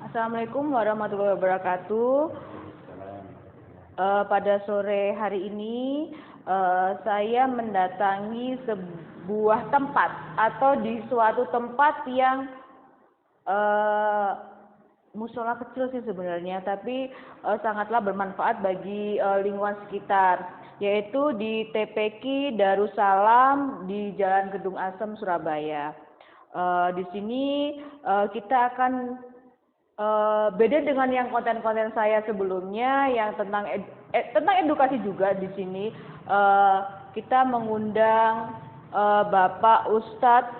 Assalamualaikum warahmatullahi wabarakatuh. Pada sore hari ini saya mendatangi sebuah tempat atau di suatu tempat yang musola kecil sih sebenarnya, tapi sangatlah bermanfaat bagi lingkungan sekitar, yaitu di TPQ Darussalam di Jalan Gedung Asem, Surabaya. Di sini kita akan beda dengan yang konten-konten saya sebelumnya yang tentang edukasi juga. Di sini kita mengundang Bapak Ustadz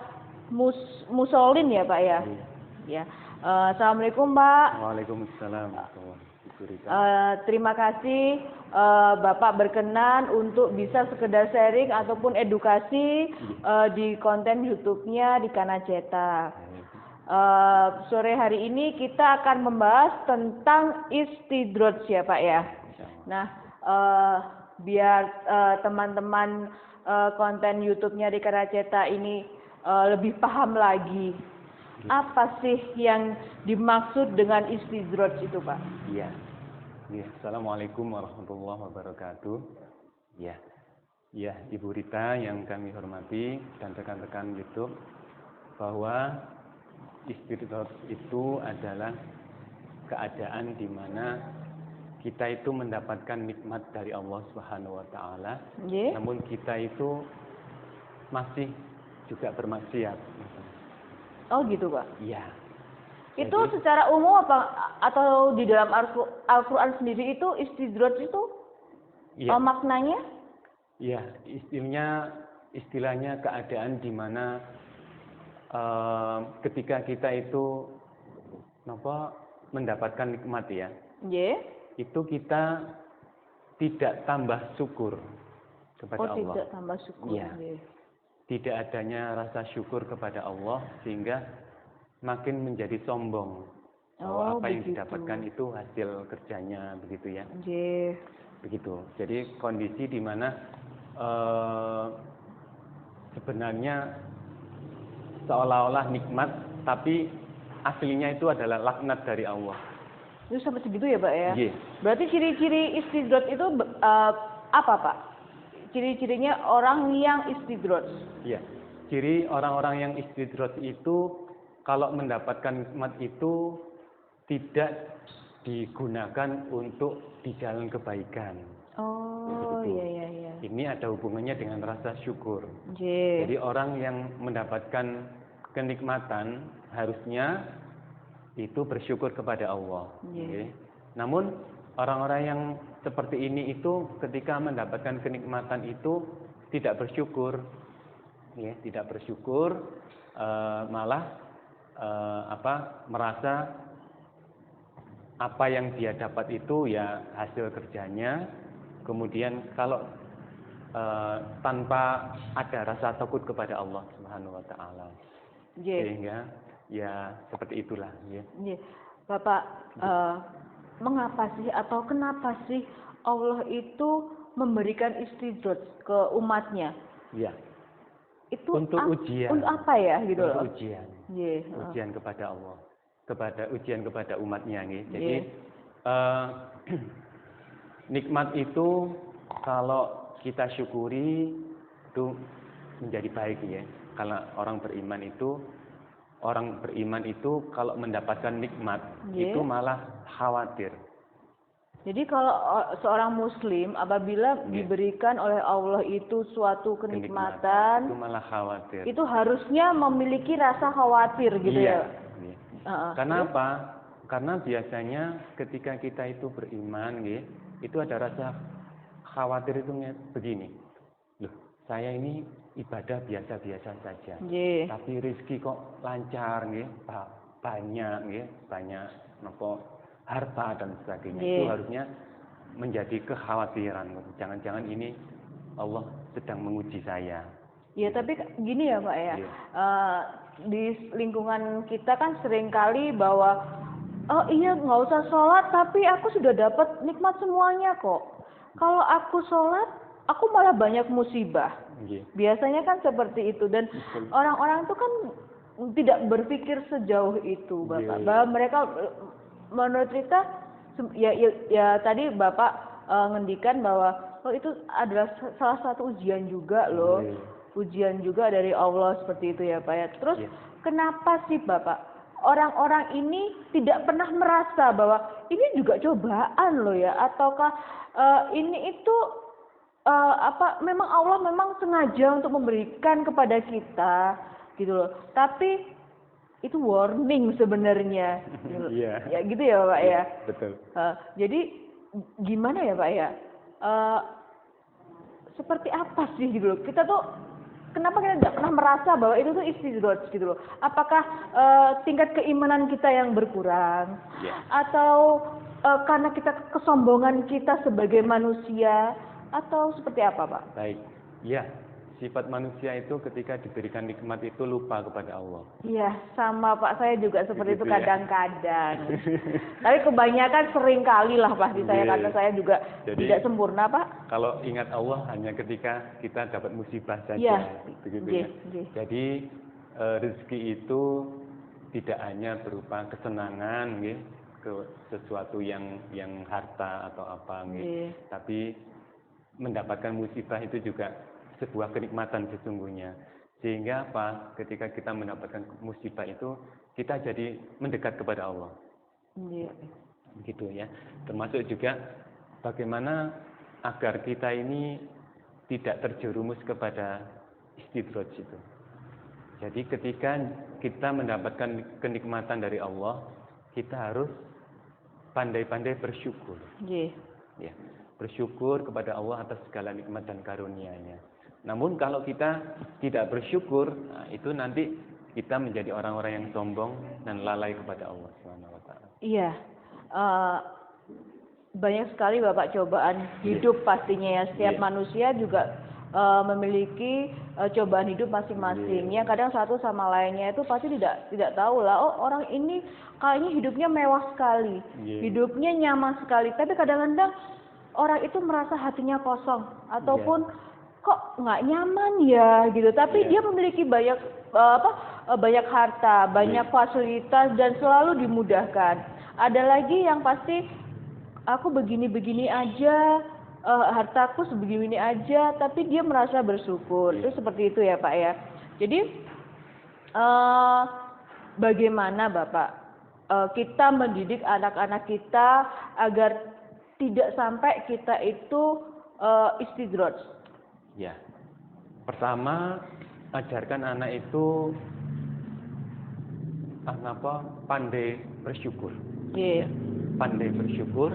Musolin ya Pak ya. Ya. Assalamualaikum Pak. Waalaikumsalam. Terima kasih Bapak berkenan untuk bisa sekedar sharing ataupun edukasi di konten YouTube-nya di Kana Cetak. Sore hari ini kita akan membahas tentang istidroj ya Pak ya. Nah, biar teman-teman konten YouTube-nya di Kana Cetak ini lebih paham lagi, apa sih yang dimaksud dengan istidroj itu Pak? Iya. Assalamualaikum warahmatullahi wabarakatuh. Ya, Ibu Rita yang kami hormati dan rekan-rekan YouTube, bahwa istidroj itu adalah keadaan di mana kita itu mendapatkan nikmat dari Allah Subhanahu wa taala, namun kita itu masih juga bermaksiat. Oh gitu Pak? Iya. Itu jadi, secara umum apa atau di dalam Al-Qur'an sendiri itu istidroj itu maknanya? Iya, istilahnya keadaan di mana ketika kita itu mendapatkan nikmat ya, itu kita tidak tambah syukur kepada Allah. Tidak tambah syukur. Tidak adanya rasa syukur kepada Allah sehingga makin menjadi sombong. Apa yang didapatkan itu hasil kerjanya, begitu ya. Begitu. Jadi kondisi di mana sebenarnya seolah-olah nikmat, tapi aslinya itu adalah laknat dari Allah. Itu sampai segitu ya Pak ya? Berarti ciri-ciri istidroj itu apa Pak? Ciri-cirinya orang yang istidroj. Iya. Ciri orang-orang yang istidroj itu kalau mendapatkan nikmat itu tidak digunakan untuk di jalan kebaikan. Oh iya. Ini ada hubungannya dengan rasa syukur. Jadi orang yang mendapatkan kenikmatan harusnya itu bersyukur kepada Allah. Namun orang-orang yang seperti ini itu ketika mendapatkan kenikmatan itu tidak bersyukur, malah merasa apa yang dia dapat itu ya hasil kerjanya. Kemudian kalau tanpa ada rasa takut kepada Allah Subhanahu wa taala. Sehingga ya seperti itulah ya. Bapak, mengapa sih atau kenapa sih Allah itu memberikan istidroj ke umatnya? Iya. Itu untuk ujian. Untuk apa ya gitu loh? Ujian. Ujian kepada Allah, ujian kepada umatnya nih. Jadi nikmat itu kalau kita syukuri itu menjadi baik ya. Kalau orang beriman itu kalau mendapatkan nikmat itu malah khawatir. Jadi kalau seorang muslim apabila diberikan oleh Allah itu suatu kenikmatan itu malah khawatir. Itu harusnya memiliki rasa khawatir gitu ya. Kenapa? Karena biasanya ketika kita itu beriman itu ada rasa khawatir itu begini. Loh, saya ini ibadah biasa-biasa saja. Tapi rezeki kok lancar banyak harta dan sebagainya. Itu harusnya menjadi kekhawatiran. Jangan-jangan ini Allah sedang menguji saya. Ya, tapi gini ya Pak ya. Di lingkungan kita kan seringkali bahwa nggak usah sholat tapi aku sudah dapat nikmat semuanya kok. Kalau aku sholat, aku malah banyak musibah. Biasanya kan seperti itu. Dan orang-orang itu kan tidak berpikir sejauh itu, Bapak. Bahwa mereka menurut kita ya tadi Bapak ngendikan bahwa itu adalah salah satu ujian juga loh. Ujian juga dari Allah seperti itu ya Pak ya. Terus kenapa sih Bapak orang-orang ini tidak pernah merasa bahwa ini juga cobaan loh ya, ataukah ini itu memang Allah memang sengaja untuk memberikan kepada kita gitu loh. Tapi itu warning sebenarnya. Ya gitu ya Pak ya. Betul. Jadi gimana ya Pak ya? Seperti apa sih gitu loh. Kita tuh kenapa kita tidak pernah merasa bahwa itu tuh istidraj gitu loh. Apakah tingkat keimanan kita yang berkurang atau karena kita kesombongan kita sebagai manusia atau seperti apa Pak? Baik. Ya. Sifat manusia itu ketika diberikan nikmat itu lupa kepada Allah. Iya, sama Pak. Saya juga seperti itu kadang-kadang. Tapi kebanyakan sering kali lah pasti saya, karena saya juga tidak sempurna Pak. Kalau ingat Allah hanya ketika kita dapat musibah saja. Begitu ya. Jadi rezeki itu tidak hanya berupa kesenangan, ke sesuatu yang harta atau apa, tapi mendapatkan musibah itu juga sebuah kenikmatan sesungguhnya. Sehingga apa? Ketika kita mendapatkan musibah itu, kita jadi mendekat kepada Allah. Gitu ya. Termasuk juga bagaimana agar kita ini tidak terjerumus kepada istidraj itu. Jadi ketika kita mendapatkan kenikmatan dari Allah, kita harus pandai-pandai bersyukur. Ya, bersyukur kepada Allah atas segala nikmat dan karunia-Nya. Namun kalau kita tidak bersyukur, itu nanti kita menjadi orang-orang yang sombong dan lalai kepada Allah SWT. Iya, banyak sekali Bapak cobaan hidup pastinya ya. Setiap manusia juga memiliki cobaan hidup masing-masing. Yang kadang satu sama lainnya itu pasti tidak tahu lah. Oh, orang ini kayaknya hidupnya mewah sekali, hidupnya nyaman sekali. Tapi kadang-kadang orang itu merasa hatinya kosong ataupun kok nggak nyaman ya gitu. Tapi dia memiliki banyak banyak harta, banyak fasilitas dan selalu dimudahkan. Ada lagi yang pasti aku begini-begini aja, hartaku sebegini aja, tapi dia merasa bersyukur. Itu seperti itu ya Pak ya. Jadi bagaimana Bapak kita mendidik anak-anak kita agar tidak sampai kita itu istidraj? Ya, pertama ajarkan anak itu pandai bersyukur. Pandai bersyukur.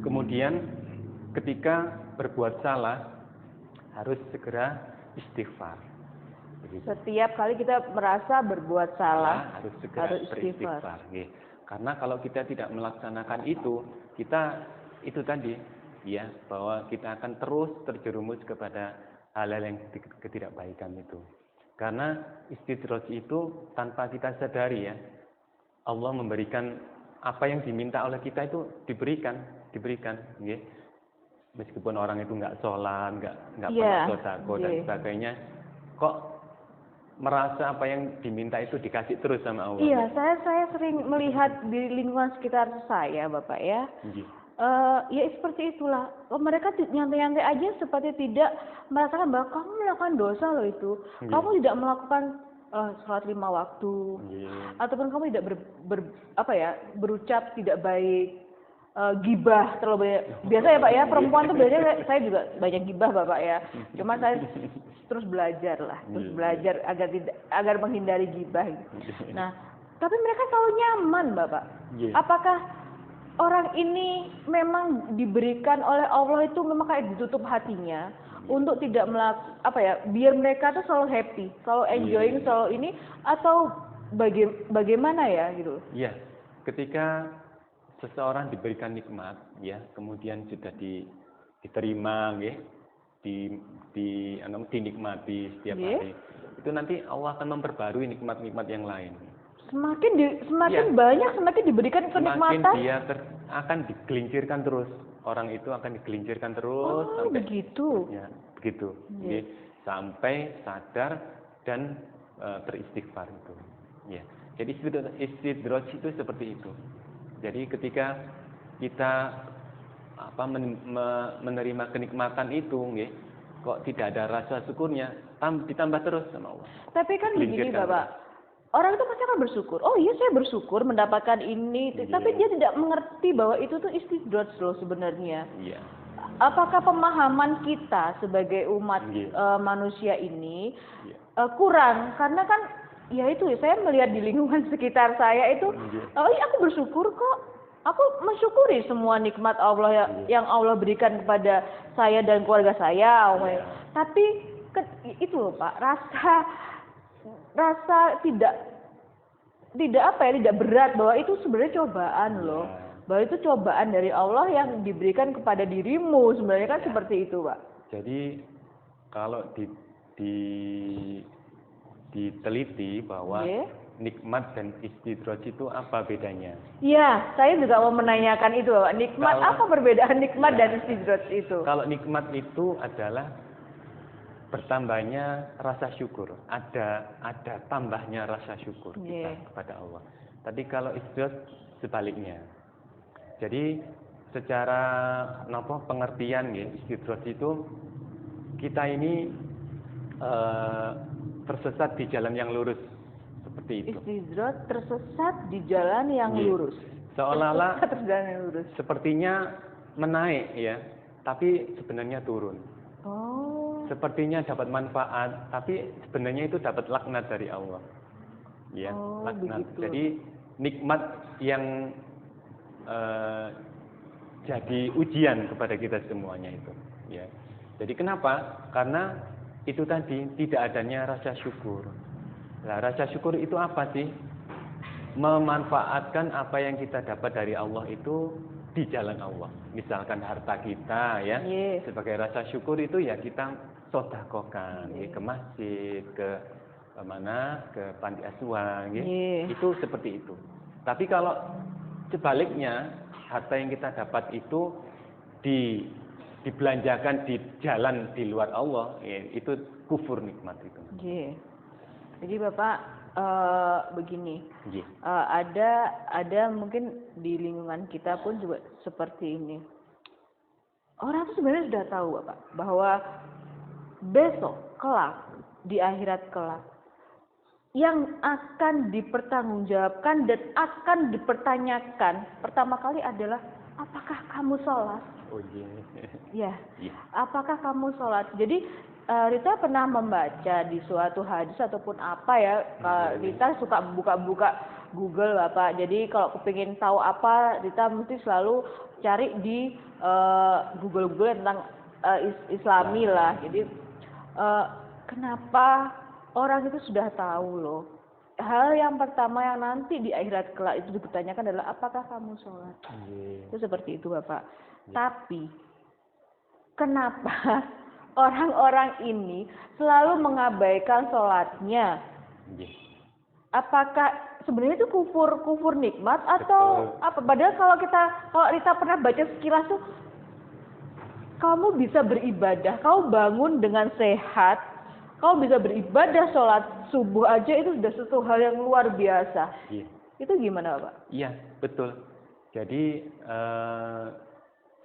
Kemudian ketika berbuat salah harus segera istighfar. Setiap kali kita merasa berbuat salah harus segera beristighfar. Karena kalau kita tidak melaksanakan itu, kita itu tadi ya, bahwa kita akan terus terjerumus kepada hal-hal yang ketidakbaikan itu. Karena istidraj itu tanpa kita sadari ya, Allah memberikan apa yang diminta oleh kita itu diberikan. Meskipun orang itu nggak sholat, nggak pernah sedekah dan sebagainya, kok merasa apa yang diminta itu dikasih terus sama Allah. Iya, saya sering melihat di lingkungan sekitar saya, Bapak ya. Ya seperti itulah. Mereka nyantai-nyantai aja seperti tidak merasakan bahwa kamu melakukan dosa loh itu. Kamu tidak melakukan sholat 5 waktu, ataupun kamu tidak berucap tidak baik, gibah terlalu banyak. Biasa ya Pak ya, perempuan tuh biasanya saya juga banyak gibah Bapak ya. Cuma saya terus belajar agar menghindari gibah. Nah, tapi mereka selalu nyaman Bapak. Apakah orang ini memang diberikan oleh Allah itu memang kayak ditutup hatinya untuk tidak biar mereka tuh selalu happy, selalu enjoying, selalu ini, atau bagaimana ya gitu? Iya, ketika seseorang diberikan nikmat, ya, kemudian sudah diterima, ya, dinikmati setiap hari, itu nanti Allah akan memperbarui nikmat-nikmat yang lain. Semakin banyak, semakin diberikan kenikmatan. Semakin dia akan digelincirkan terus. Orang itu akan digelincirkan terus sampai begitu. Ya, begitu. Sampai sadar dan beristighfar itu. Ya. Jadi istidraj itu seperti itu. Jadi ketika kita menerima kenikmatan itu, kok tidak ada rasa syukurnya, ditambah terus sama Allah. Tapi kan begini Bapak, orang itu pasti akan bersyukur. Oh iya saya bersyukur mendapatkan ini, tapi dia tidak mengerti bahwa itu tuh istidraj loh sebenarnya. Iya. Apakah pemahaman kita sebagai umat manusia ini kurang? Karena kan ya itu saya melihat di lingkungan sekitar saya itu, oh iya aku bersyukur kok. Aku mensyukuri semua nikmat Allah yang Allah berikan kepada saya dan keluarga saya. Tapi itu loh Pak, rasa tidak berat bahwa itu sebenarnya cobaan loh. Bahwa itu cobaan dari Allah yang diberikan kepada dirimu, sebenarnya kan seperti itu Pak. Jadi kalau diteliti bahwa nikmat dan istidraj itu apa bedanya? Iya, saya juga mau menanyakan itu Pak. Nikmat, apa perbedaan nikmat dan istidraj itu? Kalau nikmat itu adalah bertambahnya rasa syukur, ada tambahnya rasa syukur kita kepada Allah. Tapi kalau istidraj sebaliknya. Jadi secara pengertian istidraj itu kita ini tersesat di jalan yang lurus seperti itu. Istidraj tersesat di jalan yang lurus. Seolah-olah sepertinya menaik ya, tapi sebenarnya turun. Sepertinya dapat manfaat, tapi sebenarnya itu dapat laknat dari Allah. Ya, laknat. Begitu. Jadi nikmat yang jadi ujian kepada kita semuanya itu. Ya. Jadi kenapa? Karena itu tadi tidak adanya rasa syukur. Nah, rasa syukur itu apa sih? Memanfaatkan apa yang kita dapat dari Allah itu di jalan Allah. Misalkan harta kita ya, sebagai rasa syukur itu ya kita sedekahkan ke masjid, ke mana, ke panti asuhan, itu seperti itu. Tapi kalau sebaliknya, harta yang kita dapat itu dibelanjakan di jalan di luar Allah, itu kufur nikmat itu. Jadi Bapak begini, ada mungkin di lingkungan kita pun juga seperti ini. Orang itu sebenarnya sudah tahu Bapak bahwa besok kelak di akhirat kelak yang akan dipertanggungjawabkan dan akan dipertanyakan pertama kali adalah apakah kamu sholat? Apakah kamu sholat? Jadi Rita pernah membaca di suatu hadis ataupun apa ya, Rita suka buka-buka Google Bapak. Jadi kalau kepingin tahu apa, Rita mesti selalu cari di Google tentang Islami lah. Jadi kenapa orang itu sudah tahu loh. Hal yang pertama yang nanti di akhirat kelak itu dipertanyakan adalah apakah kamu sholat? Itu seperti itu Bapak. Tapi kenapa orang-orang ini selalu mengabaikan sholatnya? Apakah sebenarnya itu kufur nikmat atau apa? Padahal kalau Rita pernah baca sekilas tuh, kamu bisa beribadah, kamu bangun dengan sehat, kamu bisa beribadah sholat subuh aja itu sudah sesuatu hal yang luar biasa. Itu gimana Pak? Iya betul. Jadi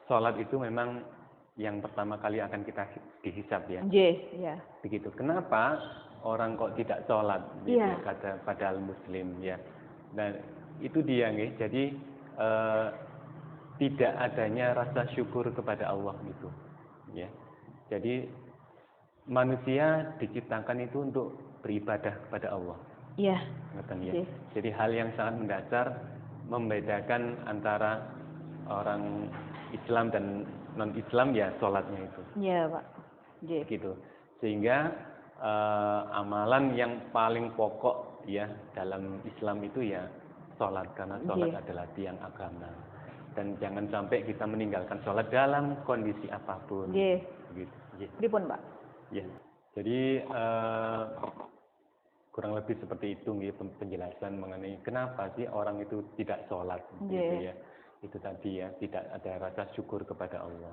sholat itu memang yang pertama kali akan kita dihisab ya. Begitu. Kenapa orang kok tidak sholat? Gitu, kata padahal Muslim ya. Dan itu dia nih. Jadi tidak adanya rasa syukur kepada Allah itu. Ya. Jadi manusia diciptakan itu untuk beribadah kepada Allah. Ya. Jadi hal yang sangat mendasar membedakan antara orang Islam dan non-Islam ya sholatnya itu. Iya Pak. Gitu. Sehingga amalan yang paling pokok ya dalam Islam itu ya sholat, karena sholat adalah tiang agama. Dan jangan sampai kita meninggalkan sholat dalam kondisi apapun. Gitu. Pripun Pak? Ya. Jadi kurang lebih seperti itu penjelasan mengenai kenapa sih orang itu tidak sholat gitu ya. Itu tadi ya, tidak ada rasa syukur kepada Allah.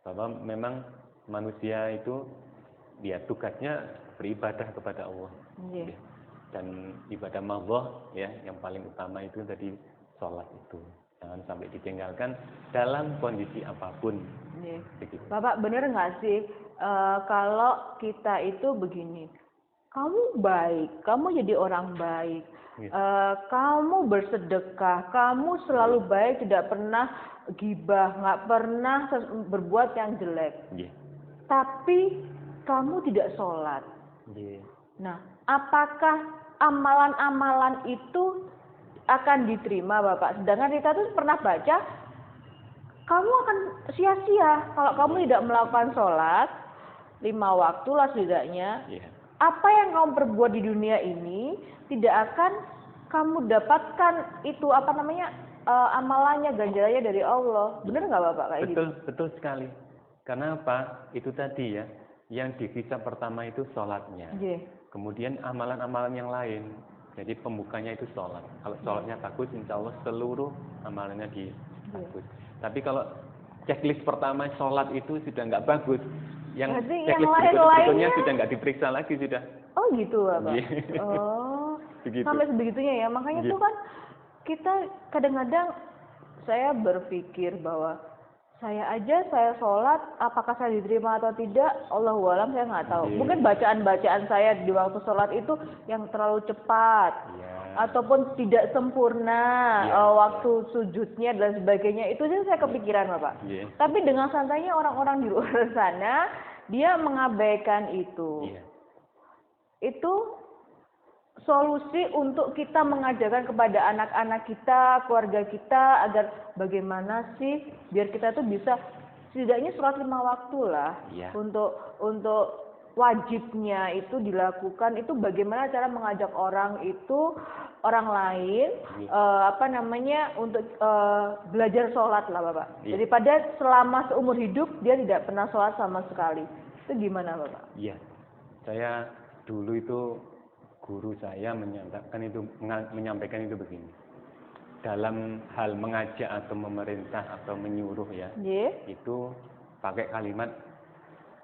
Bahwa memang manusia itu dia tugasnya beribadah kepada Allah. Dan ibadah madhah ya, yang paling utama itu tadi sholat itu. Jangan sampai ditinggalkan dalam kondisi apapun. Begitu. Bapak bener nggak sih kalau kita itu begini, kamu baik, kamu jadi orang baik, kamu bersedekah, kamu selalu baik, tidak pernah gibah, nggak pernah berbuat yang jelek. Tapi kamu tidak sholat. Nah, apakah amalan-amalan itu akan diterima Bapak? Sedangkan kita tuh pernah baca, kamu akan sia-sia kalau kamu tidak melakukan sholat 5 waktu lah setidaknya. Apa yang kamu perbuat di dunia ini tidak akan kamu dapatkan itu amalannya, ganjarannya dari Allah. Benar nggak Bapak kayak gitu? Betul sekali. Karena apa? Itu tadi ya, yang divisa pertama itu sholatnya. Kemudian amalan-amalan yang lain. Jadi pembukanya itu sholat. Kalau sholatnya bagus, insya Allah seluruh amalannya bagus. Tapi kalau checklist pertama sholat itu sudah nggak bagus, yang checklist berikutnya sudah nggak diperiksa lagi sudah. Oh gitu Bapak. Oh. Begitu. Sampai sebegitunya ya. Makanya tuh kan kita kadang-kadang saya berpikir bahwa saya sholat, apakah saya diterima atau tidak, Allahu a'lam, saya nggak tahu. Mungkin bacaan-bacaan saya di waktu sholat itu yang terlalu cepat, ataupun tidak sempurna, waktu sujudnya dan sebagainya, itu aja saya kepikiran Bapak. Tapi dengan santainya orang-orang di luar sana, dia mengabaikan itu. Itu solusi untuk kita mengajarkan kepada anak-anak kita, keluarga kita, agar bagaimana sih biar kita tuh bisa setidaknya sholat 5 waktu lah. Untuk wajibnya itu dilakukan, itu bagaimana cara mengajak orang lain untuk belajar sholat lah Bapak. Daripada selama seumur hidup dia tidak pernah sholat sama sekali. Itu gimana Bapak? Iya, saya dulu itu guru saya menyampaikan itu begini. Dalam hal mengajak atau memerintah atau menyuruh ya, itu pakai kalimat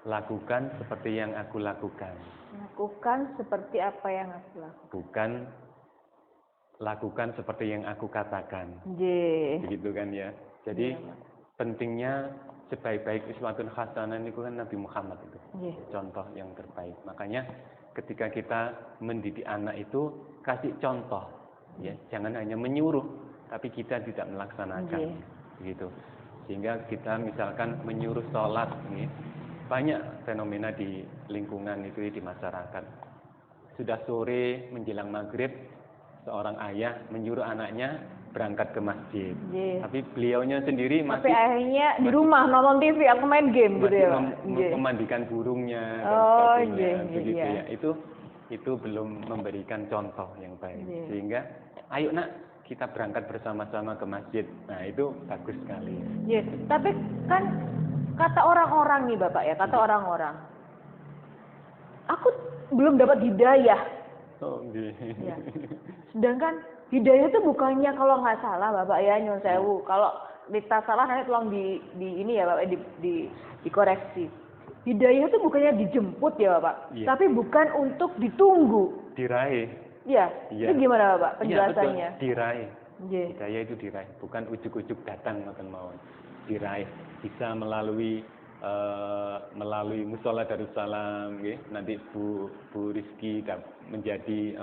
lakukan seperti yang aku lakukan. Lakukan seperti apa yang aku lakukan. Bukan lakukan seperti yang aku katakan. Begitu kan ya. Jadi pentingnya sebaik-baik uswatun hasanah itu kan Nabi Muhammad itu. Contoh yang terbaik. Makanya ketika kita mendidik anak itu kasih contoh, ya, jangan hanya menyuruh, tapi kita tidak melaksanakan, gitu. Sehingga kita misalkan menyuruh sholat, ini banyak fenomena di lingkungan itu di masyarakat. Sudah sore menjelang maghrib, seorang ayah menyuruh anaknya berangkat ke masjid, tapi beliaunya sendiri masih akhirnya di rumah nonton TV, aku main game gitu ya, memandikan burungnya, begitu ya. Itu belum memberikan contoh yang baik, sehingga ayo nak kita berangkat bersama-sama ke masjid. Nah itu bagus sekali. Tapi kan kata orang-orang nih Bapak ya, orang-orang, aku belum dapat hidayah. Sedangkan hidayah itu bukannya, kalau nggak salah Bapak ya, nyuwun sewu, kalau kita salah nanti tolong di ini ya Bapak, dikoreksi. Hidayah itu bukannya dijemput ya Bapak, tapi bukan untuk ditunggu. Diraih. Itu gimana Bapak penjelasannya? Diraih. Hidayah itu diraih, bukan ujuk-ujuk datang makan mawon. Diraih, bisa melalui Musola Darussalam, nanti Bu Rizky menjadi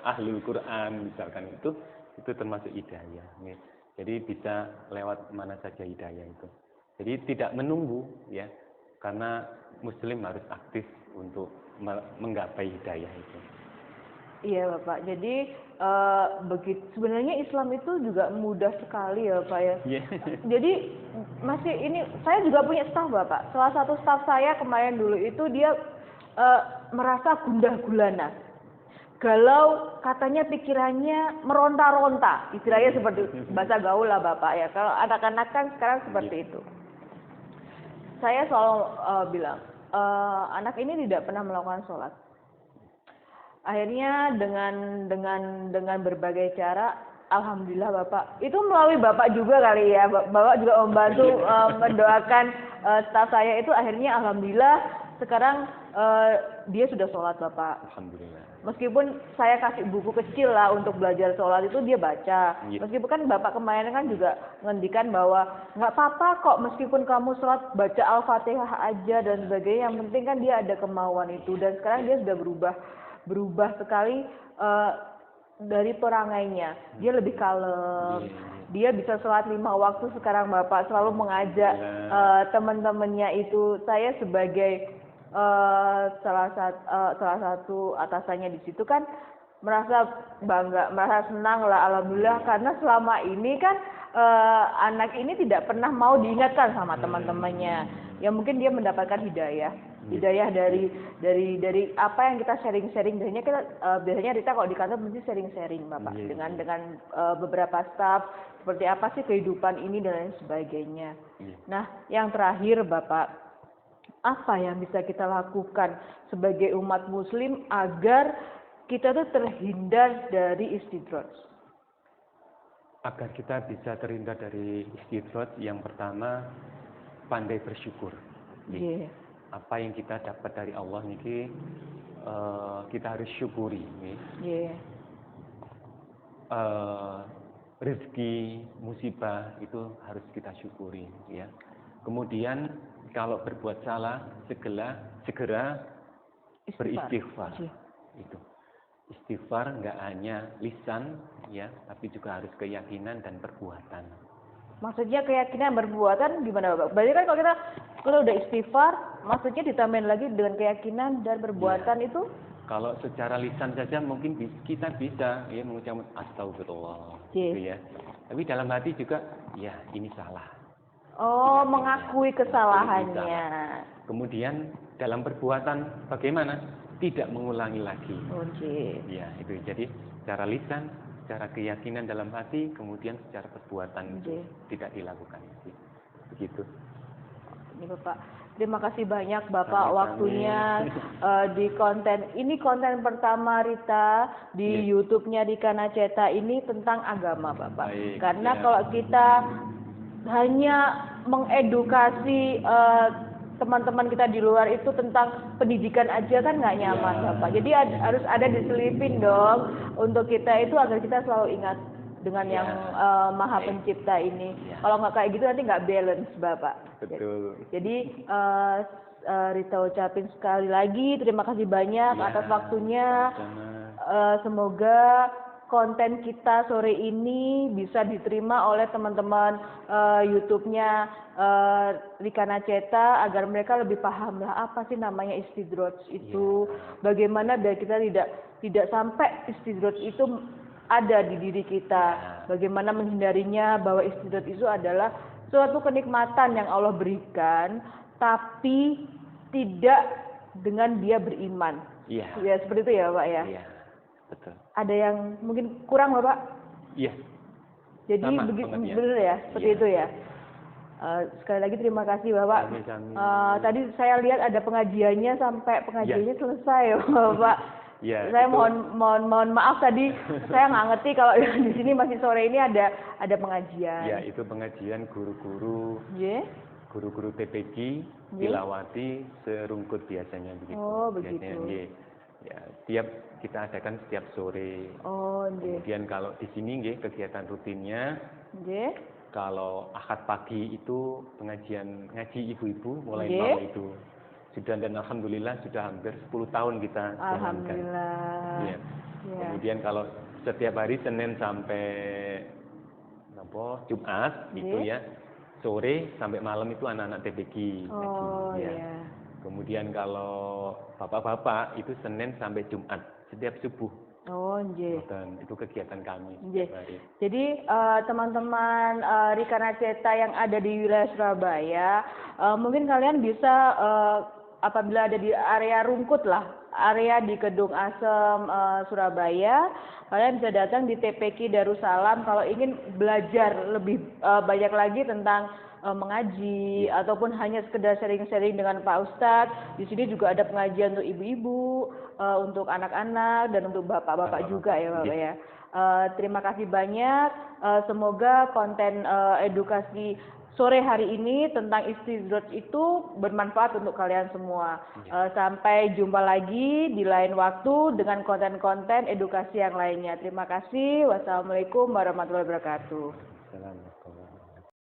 ahlul Quran misalkan, itu termasuk hidayah. Jadi bisa lewat mana saja hidayah itu. Jadi tidak menunggu ya, karena Muslim harus aktif untuk menggapai hidayah itu. Iya Bapak, jadi begitu sebenarnya Islam itu juga mudah sekali ya Pak ya. Jadi masih ini, saya juga punya staf Bapak. Salah satu staf saya kemarin dulu itu dia merasa gundah gulana, galau, katanya pikirannya meronta-ronta, istilahnya seperti bahasa gaul lah Bapak ya. Kalau anak-anak kan sekarang seperti itu. Saya selalu bilang, anak ini tidak pernah melakukan sholat. Akhirnya dengan berbagai cara, alhamdulillah Bapak, itu melalui Bapak juga kali ya, Bapak juga membantu mendoakan staf saya itu, akhirnya alhamdulillah sekarang dia sudah sholat Bapak. Alhamdulillah. Meskipun saya kasih buku kecil lah untuk belajar sholat itu dia baca. Meskipun kan Bapak kemarin kan juga ngendikan bahwa nggak apa-apa kok meskipun kamu sholat baca Al-Fatihah aja dan sebagainya. Yang penting kan dia ada kemauan itu. Dan sekarang dia sudah berubah sekali dari perangainya. Dia lebih kalem. Dia bisa sholat 5 waktu sekarang Bapak selalu mengajak teman-temannya itu. Saya sebagai salah satu atasannya di situ kan merasa bangga, merasa senang lah alhamdulillah karena selama ini kan anak ini tidak pernah mau diingatkan sama teman-temannya. Ya mungkin dia mendapatkan hidayah dari apa yang kita sharing-sharing. Biasanya Rita kalau di kantor mesti sharing-sharing Bapak dengan beberapa staff seperti apa sih kehidupan ini dan lain sebagainya. Nah, yang terakhir Bapak, apa yang bisa kita lakukan sebagai umat muslim agar kita tuh terhindar dari istidraj? Agar kita bisa terhindar dari istidraj, yang pertama pandai bersyukur. Apa yang kita dapat dari Allah niki kita harus syukuri. Rezeki, musibah itu harus kita syukuri, ya. Kemudian kalau berbuat salah segera beristighfar. Itu istighfar nggak hanya lisan, ya, tapi juga harus keyakinan dan perbuatan. Maksudnya keyakinan perbuatan gimana Bapak? Berarti kan kalau udah istighfar, maksudnya ditambahin lagi dengan keyakinan dan perbuatan itu? Kalau secara lisan saja mungkin kita bisa ya mengucapkan astagfirullah, gitu ya. Tapi dalam hati juga, ya ini salah. Oh, mengakui kesalahannya. Kemudian dalam perbuatan bagaimana? Tidak mengulangi lagi. Ya, itu. Jadi secara lisan, secara keyakinan dalam hati, kemudian secara perbuatan itu tidak dilakukan. Begitu. Ini Bapak, terima kasih banyak Bapak waktunya di konten. Ini konten pertama Rita di YouTube-nya di Kanaceta ini tentang agama Bapak. Karena kalau kita hanya mengedukasi teman-teman kita di luar itu tentang pendidikan aja kan nggak nyaman Bapak. Jadi harus ada diselipin dong untuk kita itu agar kita selalu ingat dengan yang Maha Pencipta ini. Kalau nggak kayak gitu nanti nggak balance Bapak. Betul. Jadi Rita ucapin sekali lagi terima kasih banyak atas waktunya. Semoga konten kita sore ini bisa diterima oleh teman-teman YouTube-nya Rika Naceta agar mereka lebih paham lah apa sih namanya istidraj itu, bagaimana biar kita tidak sampai istidraj itu ada di diri kita, bagaimana menghindarinya, bahwa istidraj itu adalah suatu kenikmatan yang Allah berikan tapi tidak dengan dia beriman. Ya seperti itu ya Pak ya. Betul. Ada yang mungkin kurang Bapak? Iya. Jadi benar ya, seperti itu ya. Sekali lagi terima kasih Bapak. Tadi saya lihat ada pengajiannya sampai pengajiannya selesai Bapak. Saya mohon maaf tadi saya nggak ngerti kalau di sini masih sore ini ada pengajian. Ya, itu pengajian guru-guru. Guru-guru TPG Tilawati Serungkut biasanya begitu. Oh, begitu. Ya, kita adakan setiap sore. Kemudian kalau di sini kegiatan rutinnya. Kalau Ahad pagi itu pengajian ngaji ibu-ibu mulai malam itu. Sudah, dan alhamdulillah sudah hampir 10 tahun kita jalankan. Alhamdulillah. Kemudian kalau setiap hari Senin sampai Jumat gitu ya. Sore sampai malam itu anak-anak TPG. Kemudian kalau bapak-bapak itu Senin sampai Jumat setiap subuh. Dan itu kegiatan kami. Jadi teman-teman Rika Naceta yang ada di wilayah Surabaya, mungkin kalian bisa apabila ada di area Rungkut lah, area di Kedung Asem Surabaya, kalian bisa datang di TPQ Darussalam kalau ingin belajar lebih banyak lagi tentang mengaji ataupun hanya sekedar sharing-sharing dengan Pak Ustadz. Di sini juga ada pengajian untuk ibu-ibu, untuk anak-anak dan untuk bapak-bapak juga ya Bapak ya. Terima kasih banyak. Semoga konten edukasi sore hari ini tentang istidroj itu bermanfaat untuk kalian semua. Sampai jumpa lagi di lain waktu dengan konten-konten edukasi yang lainnya. Terima kasih. Wassalamualaikum warahmatullahi wabarakatuh.